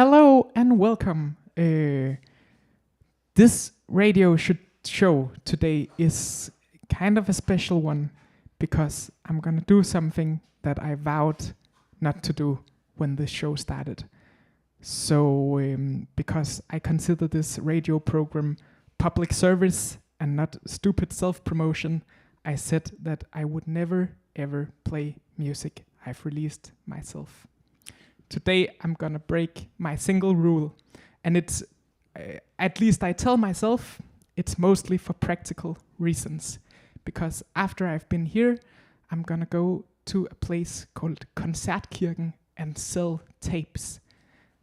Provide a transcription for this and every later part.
Hello and welcome. This show today is kind of a special one because I'm gonna do something that I vowed not to do when this show started. So, because I consider this radio program public service and not stupid self-promotion, I said that I would never ever play music I've released myself. Today I'm gonna break my single rule, and it's at least I tell myself it's mostly for practical reasons, because after I've been here, I'm gonna go to a place called Koncertkirken and sell tapes.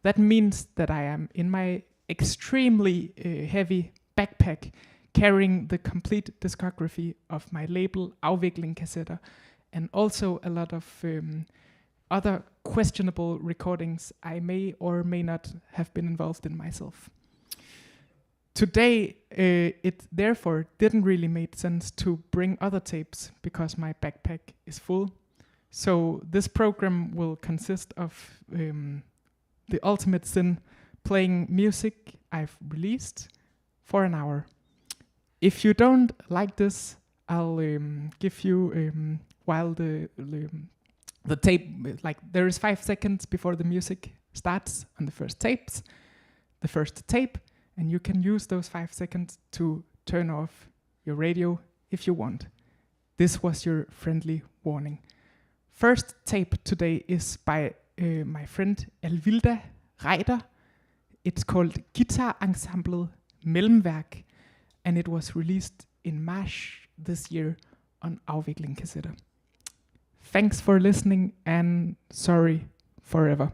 That means that I am in my extremely heavy backpack carrying the complete discography of my label Afvikling kassetter, and also a lot of other questionable recordings I may or may not have been involved in myself. Today, it therefore didn't really make sense to bring other tapes because my backpack is full. So this program will consist of the ultimate sin, playing music I've released for an hour. If you don't like this, I'll give you while the tape, like there is 5 seconds before the music starts on the first tape, and you can use those 5 seconds to turn off your radio if you want. This was your friendly warning. First tape today is by my friend Alvilda Reider. It's called Guitar Ensemble Mellemværk, and it was released in March this year on Afvikling kassetter. Thanks for listening, and sorry forever.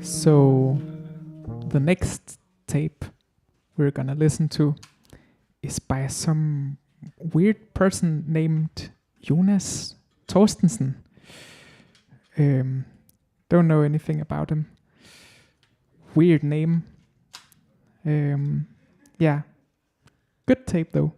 So the next tape we're gonna listen to is by some weird person named Jonas Torstensen. Don't know anything about him. Weird name. Yeah. Good tape though.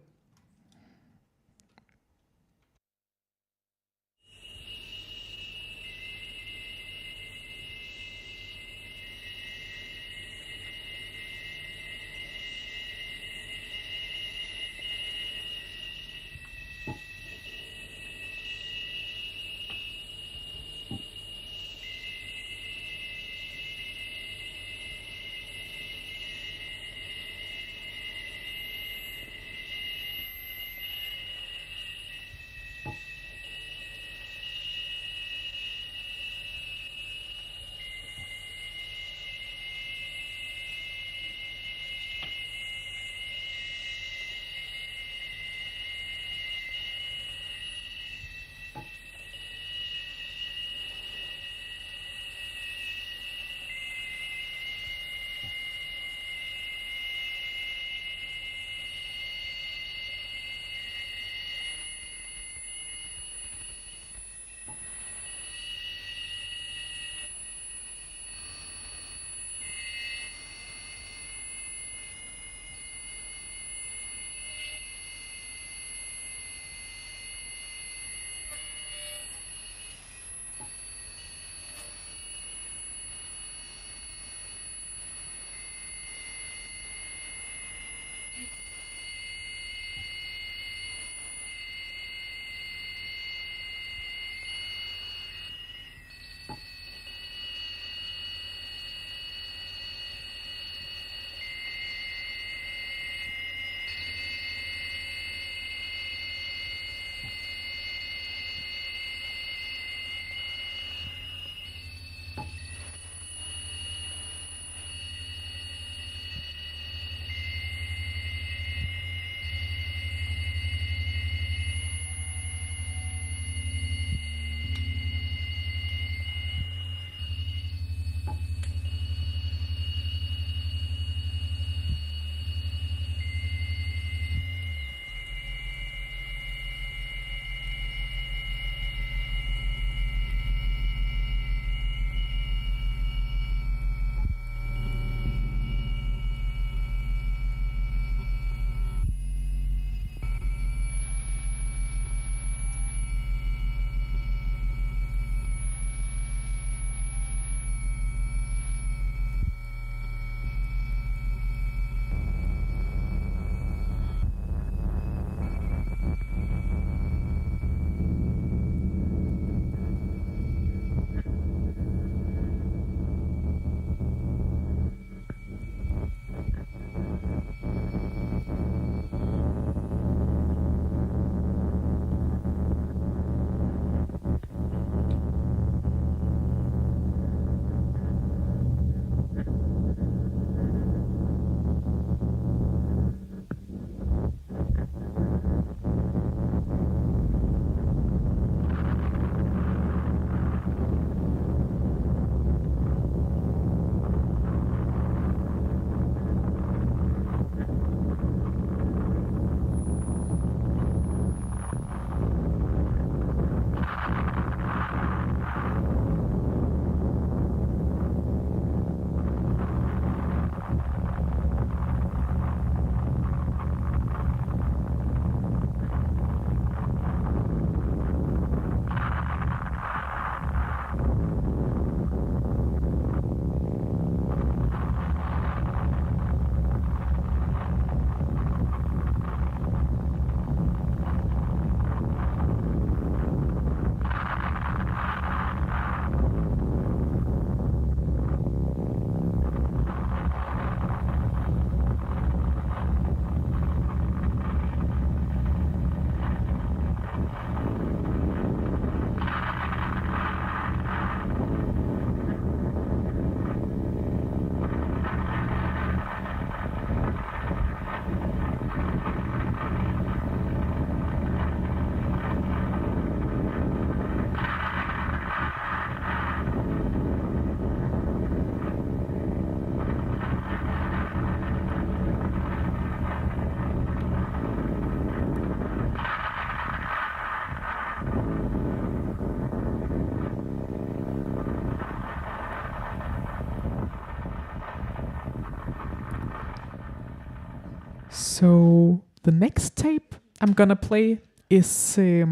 So the next tape I'm gonna play is a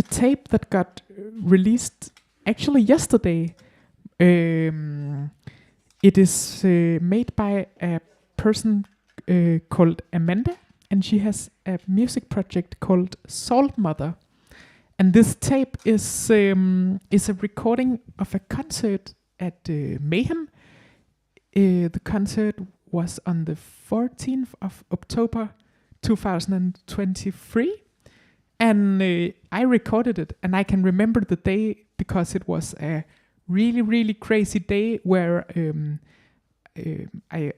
tape that got released actually yesterday. It is made by a person called Amanda, and she has a music project called Salt Mother. And this tape is a recording of a concert at Mayhem. The concert was on the 14th of October 2023. And I recorded it, and I can remember the day because it was a really, really crazy day where I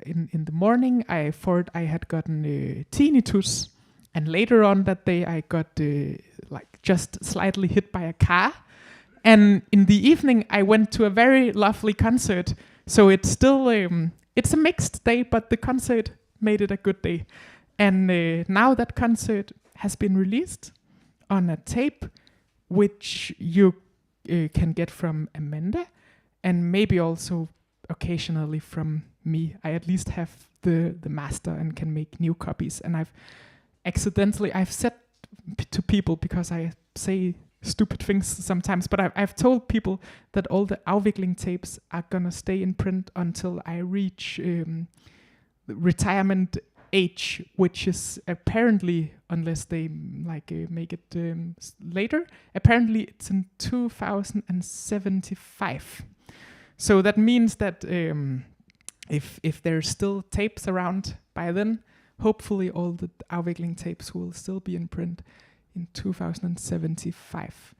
in the morning I thought I had gotten tinnitus, and later on that day I got like just slightly hit by a car. And in the evening I went to a very lovely concert. So it's still it's a mixed day, but the concert made it a good day. And now that concert has been released on a tape, which you can get from Amanda, and maybe also occasionally from me. I at least have the master and can make new copies. And I've said to people, because I say stupid things sometimes, but I've told people that all the Afvikling tapes are gonna stay in print until I reach retirement age, which is apparently, unless they make it later, apparently it's in 2075. So that means that if there's still tapes around by then, hopefully all the Afvikling tapes will still be in print in 2075.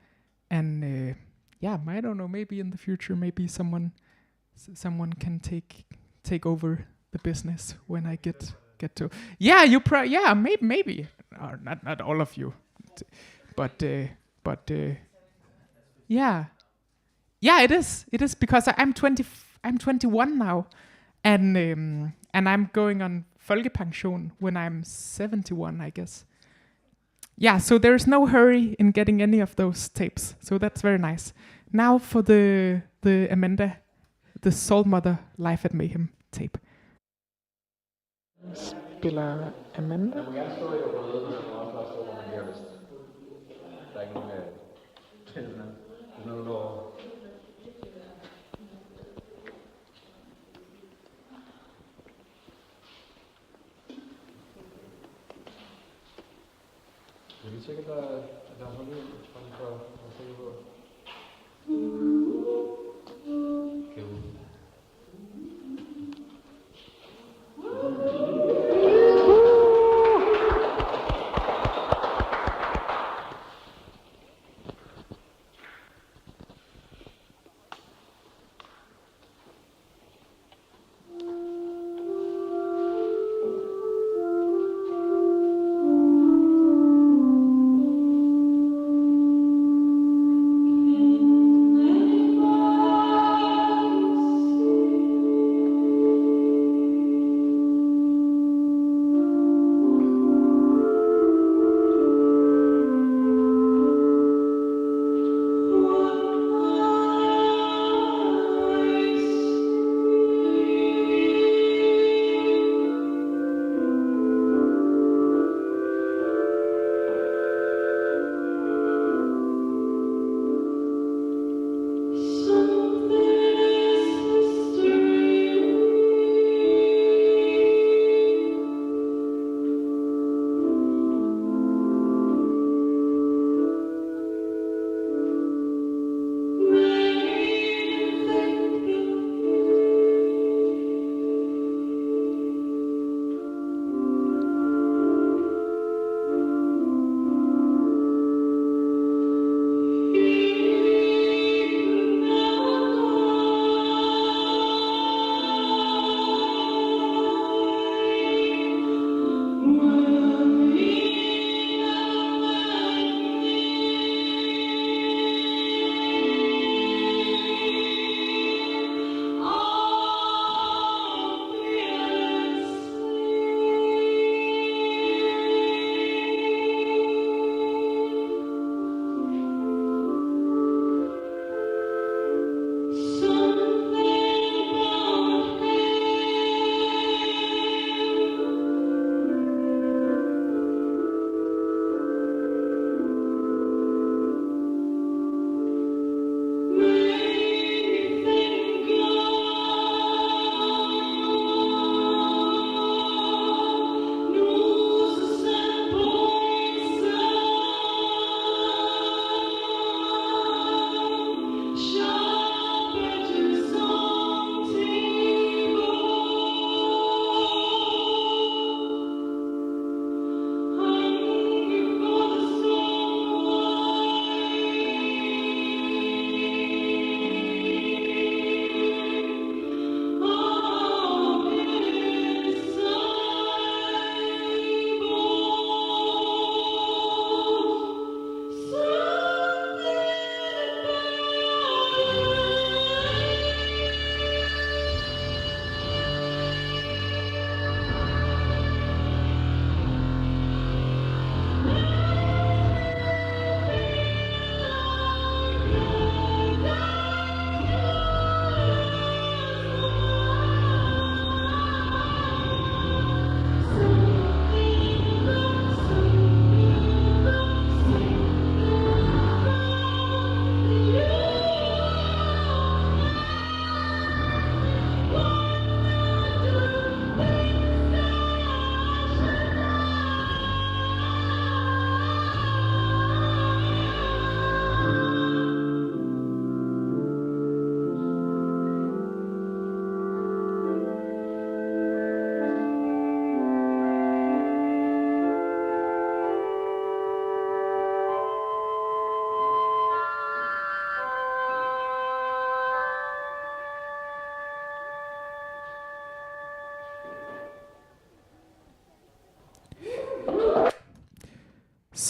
And I don't know, maybe in the future, maybe someone can take over the business when I get to. Yeah, maybe or not all of you, but yeah, it is because I'm 21 now, and I'm going on folkepension when I'm 71, I guess. Yeah, so there's no hurry in getting any of those tapes, so that's very nice. Now for the Amanda, the Salt Mother Live at Mayhem tape. Spiller Amanda. Jeg må gerne stå i og røde, men jeg må også bare stå, hvor man bliver vist. Der er ikke nogen det er noget over. Kan vi tjekke, at der er noget for at se på? Okay.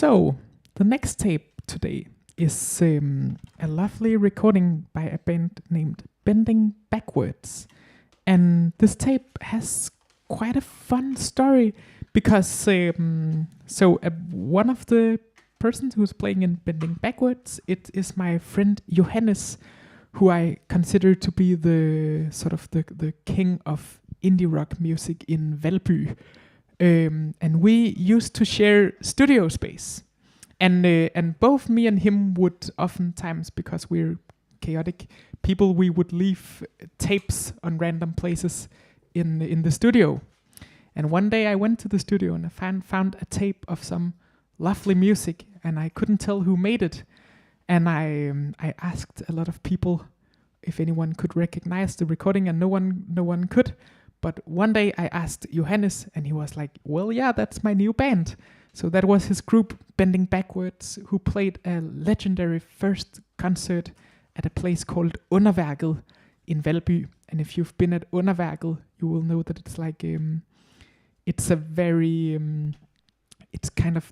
So, the next tape today is a lovely recording by a band named Bending Backwards. And this tape has quite a fun story because one of the persons who's playing in Bending Backwards, it is my friend Johannes, who I consider to be the sort of the king of indie rock music in Valby. And we used to share studio space. And both me and him would oftentimes, because we're chaotic people, we would leave tapes on random places in the studio. And one day I went to the studio and I found a tape of some lovely music, and I couldn't tell who made it. And I asked a lot of people if anyone could recognize the recording, and no one could. But one day I asked Johannes, and he was like, well, yeah, that's my new band. So that was his group, Bending Backwards, who played a legendary first concert at a place called Underværket in Valby. And if you've been at Underværket, you will know that it's like, it's a very, it's kind of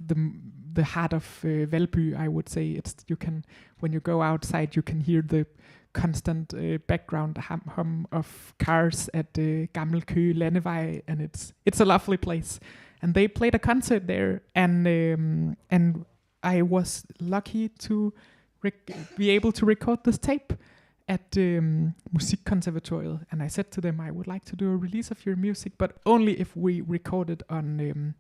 the heart of Valby, I would say. When you go outside, you can hear the constant background hum of cars at Gammel Køge Landevej, and it's a lovely place. And they played a concert there, and I was lucky to be able to record this tape at Musikkonservatoriet. And I said to them, I would like to do a release of your music, but only if we record it on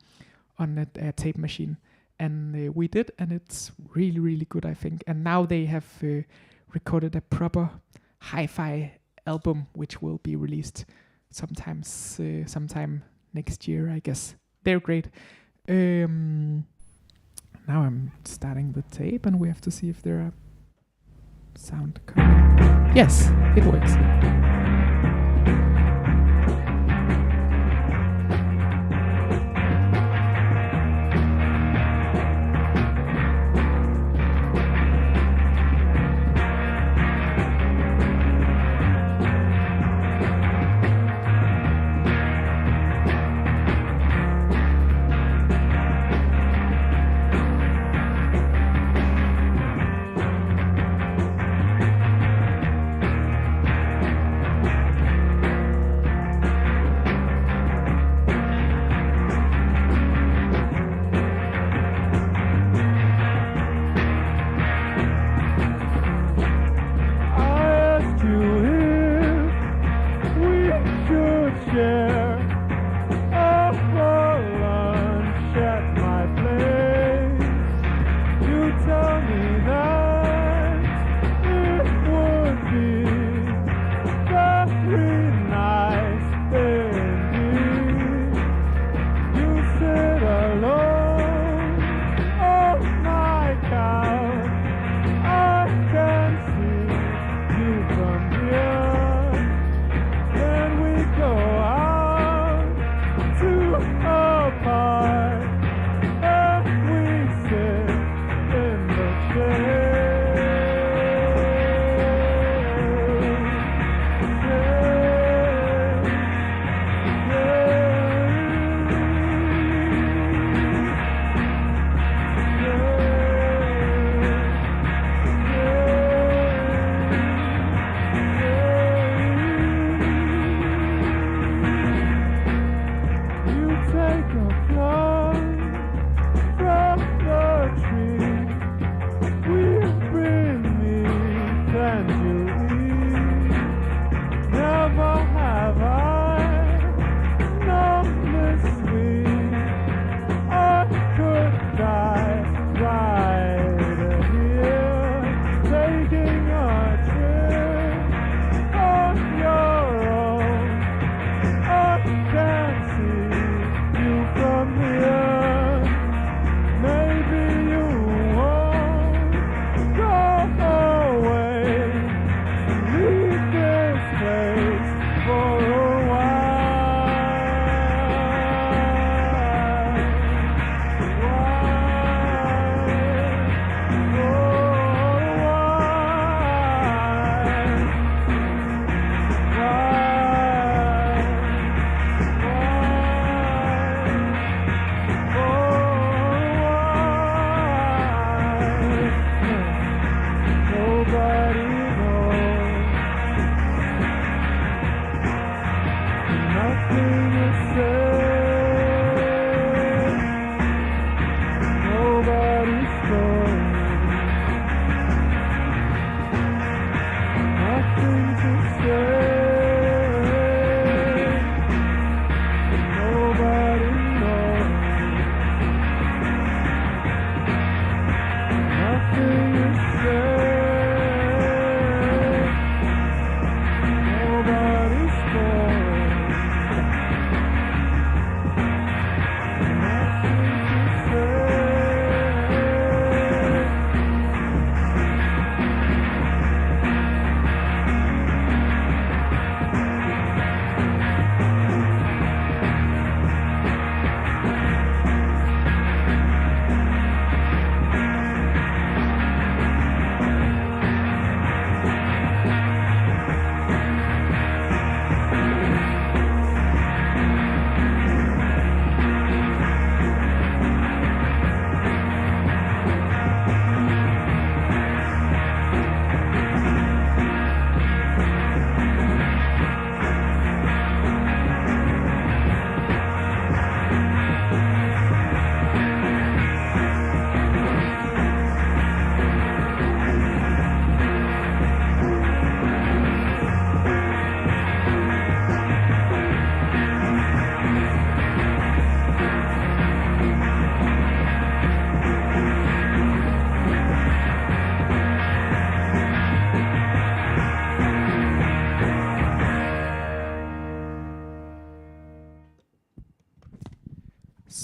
a tape machine. And we did, and it's really, really good, I think. And now they have recorded a proper hi-fi album, which will be released sometime next year, I guess. They're great. Now I'm starting the tape, and we have to see if there are sound coming. Yes, it works.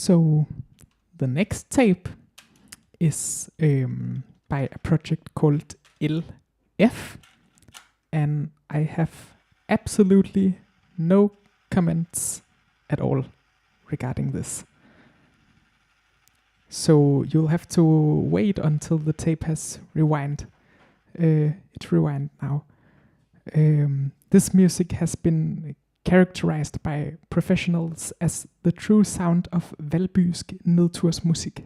So the next tape is by a project called LF, and I have absolutely no comments at all regarding this. So you'll have to wait until the tape has rewind. It's rewind now. This music has been characterized by professionals as the true sound of valbysk nedtursmusik.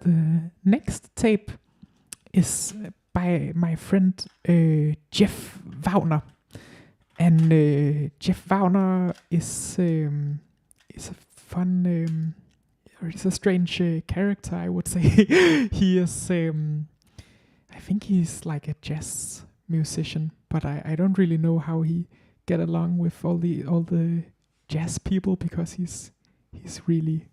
The next tape is by my friend Jeff Wagner, and Jeff Wagner is a fun, or is a strange character, I would say. He is, I think he's like a jazz musician, but I don't really know how he get along with all the jazz people, because he's really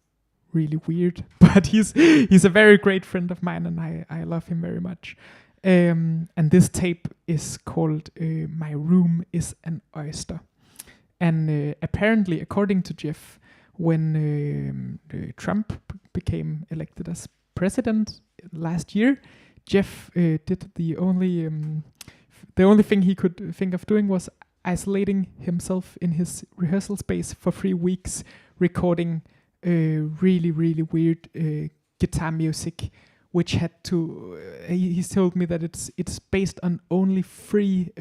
weird, but he's a very great friend of mine, and I love him very much. And this tape is called My Room is an Oyster. And apparently, according to Jeff, when Trump became elected as president last year, Jeff did the only thing he could think of doing was isolating himself in his rehearsal space for 3 weeks, recording really weird guitar music, which had to. He's told me that it's based on only 3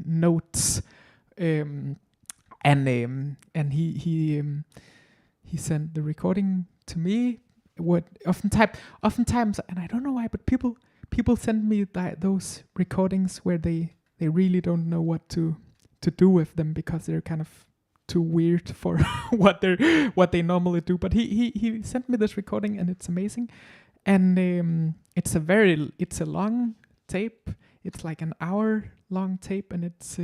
notes, and he sent the recording to me. What oftentimes, and I don't know why, but people send me those recordings where they they really don't know what to do with them because they're kind of too weird for what they normally do. But he sent me this recording and it's amazing. And it's a long tape. It's like an hour long tape, and it's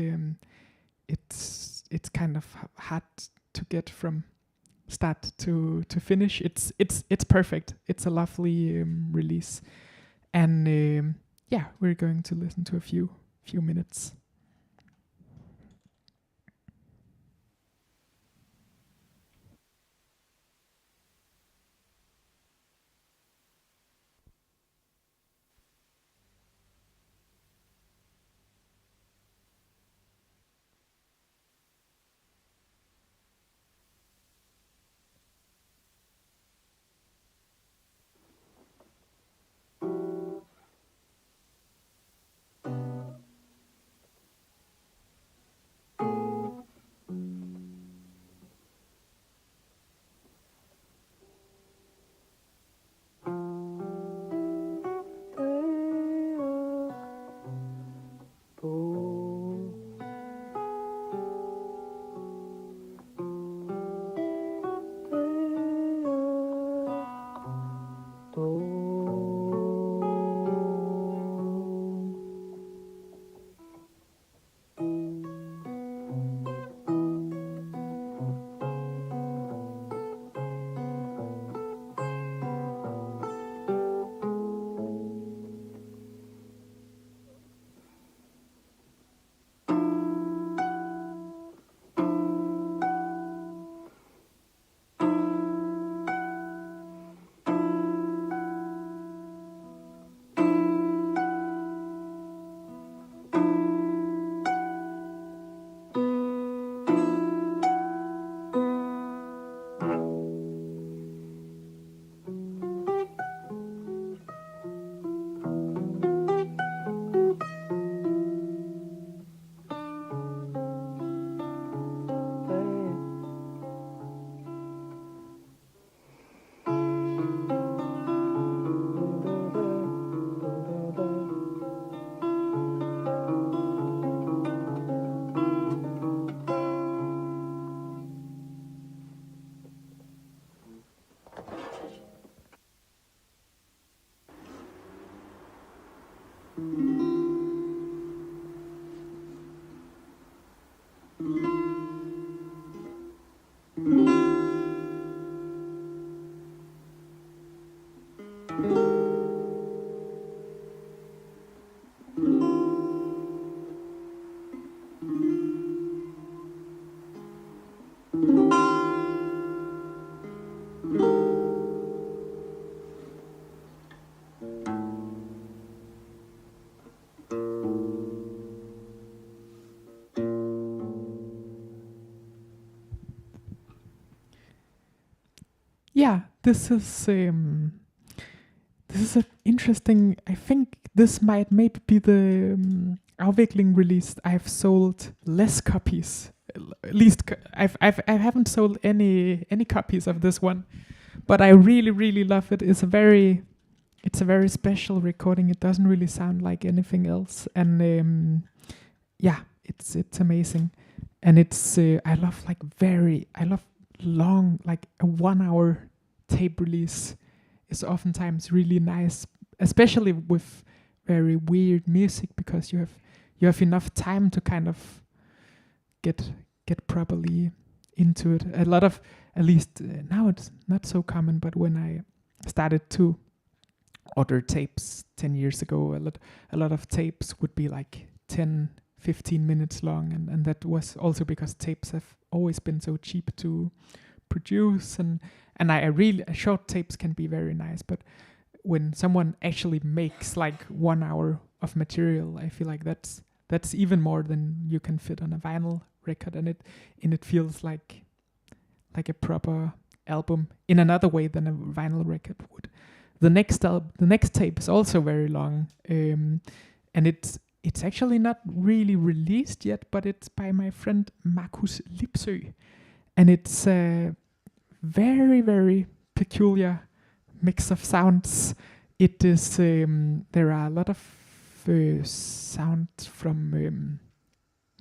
kind of hard to get from start to finish. It's perfect. It's a lovely release, and yeah, we're going to listen to a few minutes. Yeah, this is an interesting. I think this might maybe be the Afvikling release I've sold less copies. At least I haven't sold any copies of this one, but I really love it. It's a very special recording. It doesn't really sound like anything else, and yeah, it's amazing, and it's I love long, like a 1 hour tape release is oftentimes really nice, especially with very weird music, because you have enough time to kind of get properly into it. A lot of, at least now it's not so common, but when I started to order tapes 10 years ago, a lot of tapes would be like 10-15 minutes long, and that was also because tapes have always been so cheap to produce, and I really, short tapes can be very nice, but when someone actually makes like 1 hour of material, I feel like that's even more than you can fit on a vinyl record, and it feels like a proper album in another way than a vinyl record would. The next tape is also very long, and it's actually not really released yet, but it's by my friend Markus Lipsø, and it's a very peculiar mix of sounds. It is there are a lot of sound from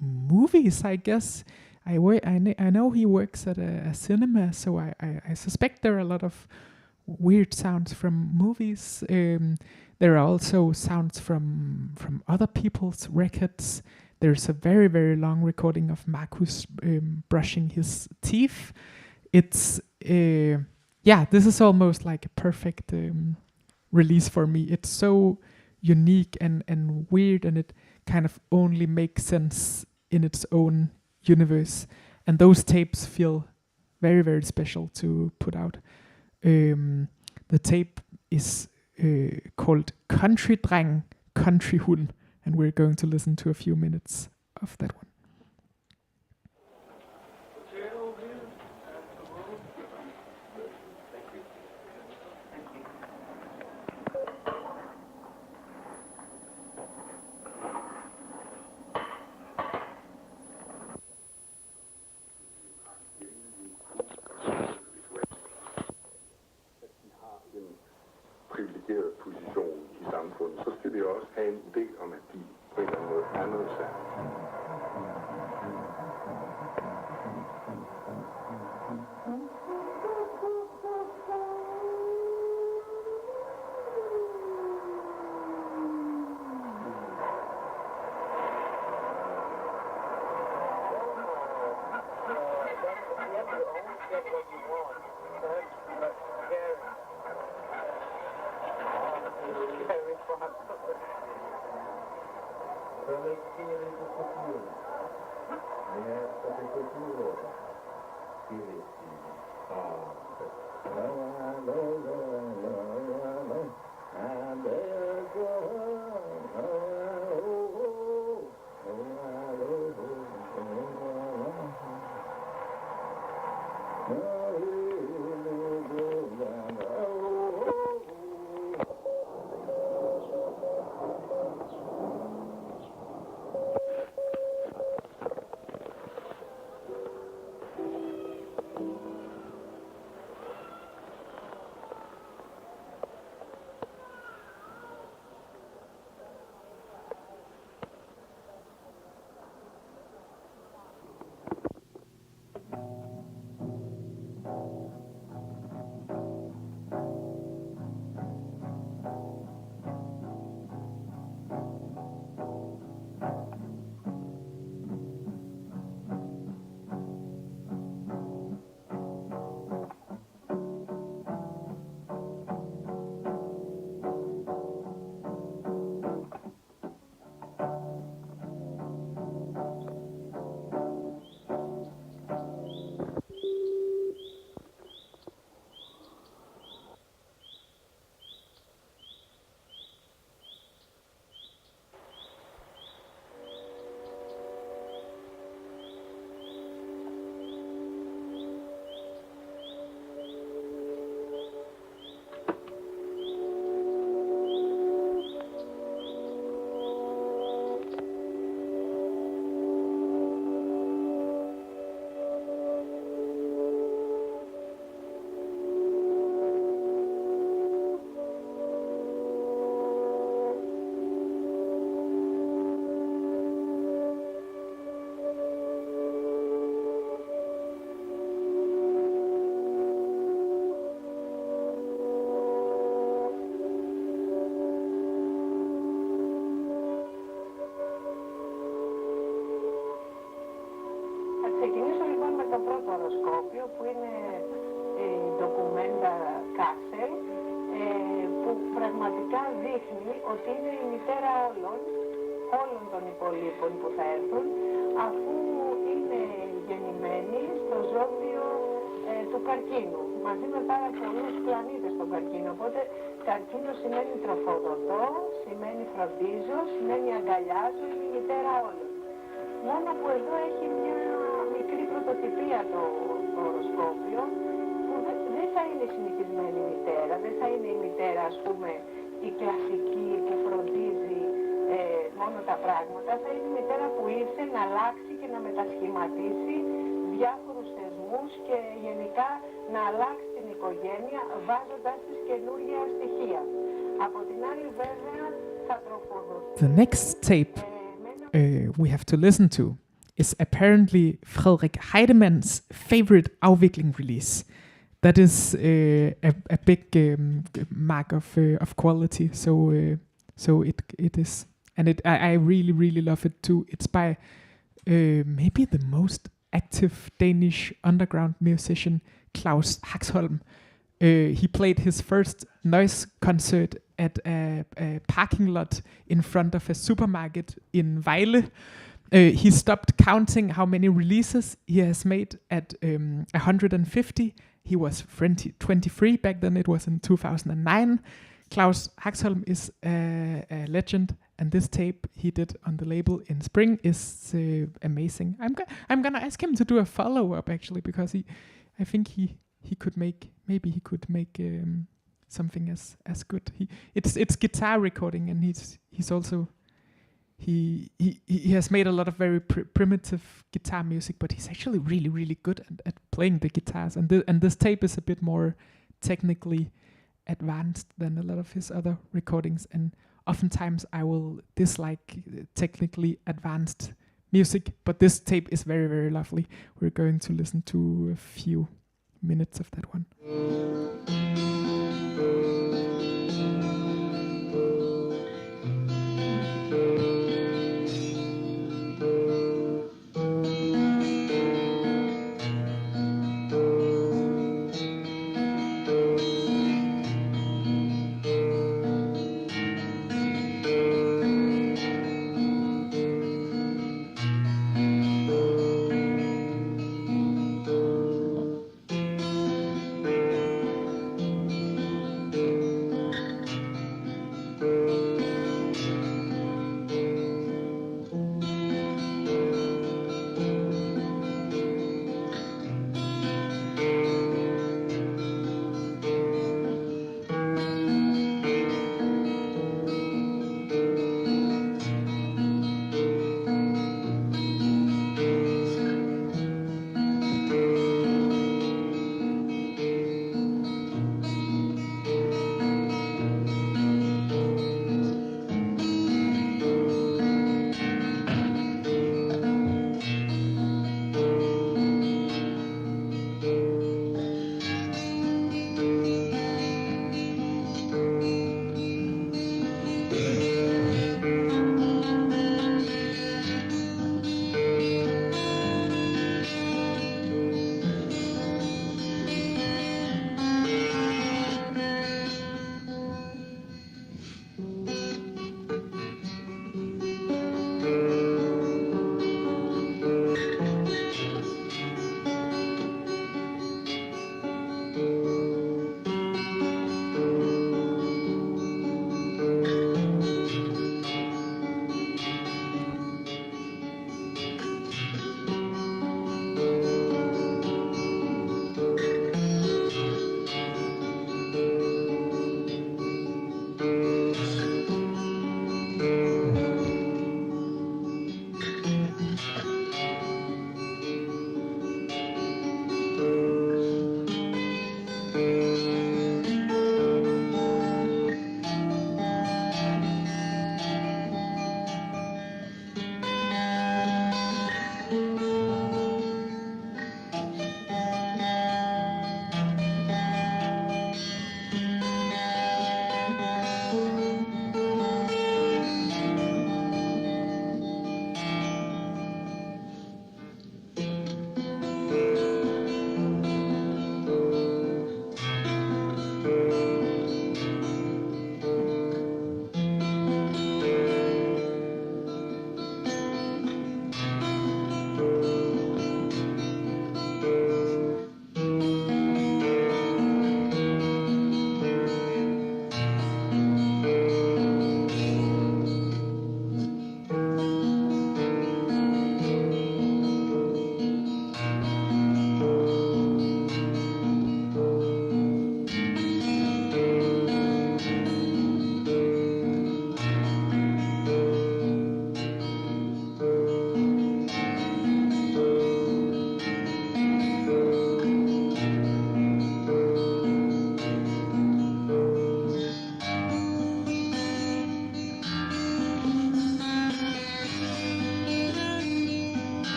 movies, I guess. I know he works at a cinema, so I suspect there are a lot of weird sounds from movies. There are also sounds from other people's records. There's a very, very long recording of Marcus brushing his teeth. It's this is almost like a perfect release for me. It's so unique and weird, and it kind of only makes sense in its own universe. And those tapes feel very, very special to put out. The tape is called Country Dreng, Country Hun, and we're going to listen to a few minutes of that one. Privilegeret position i samfundet, så skal vi også have en idé om, at de på en eller anden måde er noget særligt. που είναι η ντοκουμέντα Κάσελ, που πραγματικά δείχνει ότι είναι η μητέρα όλων των υπολείπων που θα έρθουν, αφού είναι γεννημένη στο ζώδιο του καρκίνου, μαζί με πάρα πολλούς πλανήτες στον καρκίνο. Οπότε καρκίνο σημαίνει τροφοδοτώ, σημαίνει φροντίζω, σημαίνει αγκαλιάζω, είναι η μητέρα όλων. Μόνο που εδώ έχει μια μικρή πρωτοτυπία το οροσκόπιο, που δεν θα είναι συνηθισμένη μητέρα, δεν θα είναι η μητέρα, ας πούμε, η κλασική που φροντίζει μόνο τα πράγματα, θα είναι η μητέρα που ήρθε να αλλάξει και να μετασχηματίσει διάφορους θεσμούς και γενικά να αλλάξει την οικογένεια βάζοντας τις καινούργια στοιχεία. Από την άλλη βέβαια θα τροφοδοτεί. The next tape we have to listen to is apparently Frederik Heidemann's favorite Afvikling release. That is a big mark of quality. So it is, and I really love it too. It's by maybe the most active Danish underground musician, Claus Haxholm. He played his first noise concert at a parking lot in front of a supermarket in Vejle. He stopped counting how many releases he has made at 150. He was 23 back then. It was in 2009. Claus Haxholm is a legend, and this tape he did on the label in spring is amazing. I'm gonna ask him to do a follow-up actually, because I think he could make something as good. It's guitar recording, and he's also he has made a lot of very primitive guitar music, but he's actually really good at playing the guitars. And this tape is a bit more technically advanced than a lot of his other recordings. And oftentimes I will dislike technically advanced music, but this tape is very lovely. We're going to listen to a few minutes of that one.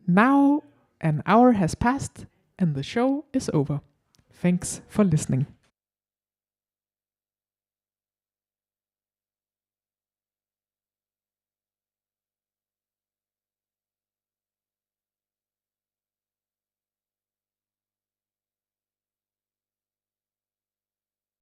Now an hour has passed and the show is over. Thanks for listening.